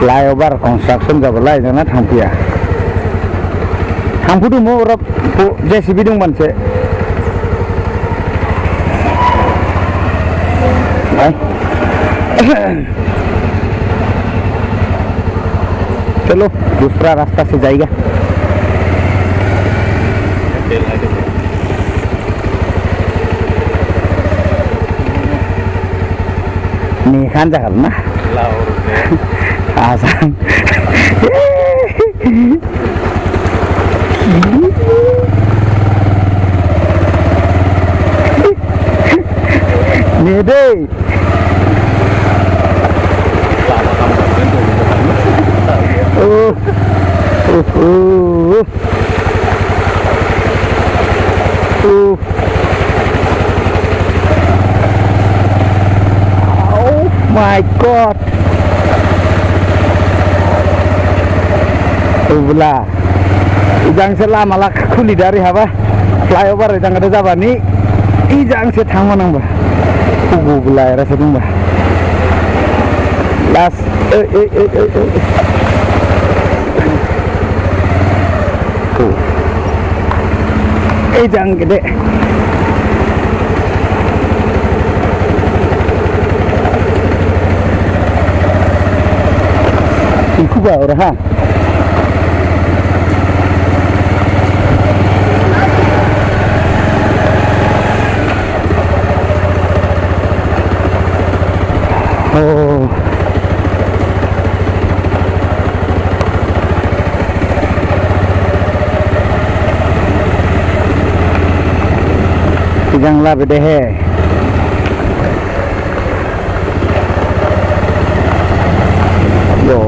flyover construction जाबालाय जोंना थांफैया थांफुदोंमोन अरब जेसिबि दं मोनसे चलो दूसरा रास्ता से जाएगा nih kan jangan nah asan nih deh Oh my god. Belah. Ijang sela malah kuli dari apa? Flyover ijang ada jaba ni. Ijang se thang manang ba. Ugu belah rasa dong ba. Las Ijang gede. Iku ba ora ha. Oh. Ijang la bede hai. Yo.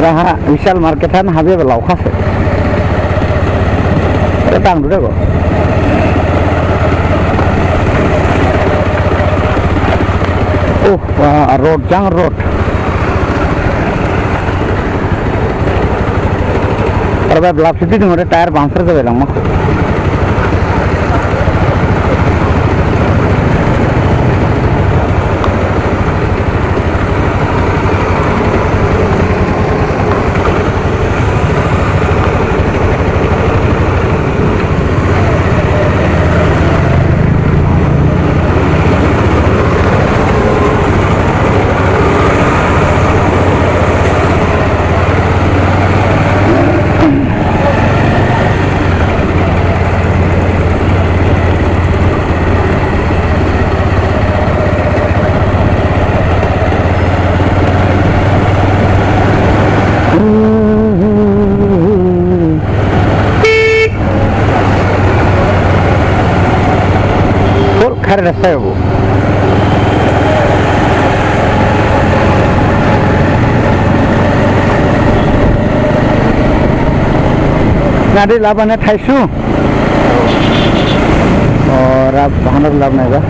Raha Vishal marketan habe belau khase datang dulu kok road jang road terba belap situ ngore tire bouncer jabe lang mah Ada saya bu. Nadi labannya Thaisu. Oh, rap, bahan rap naga.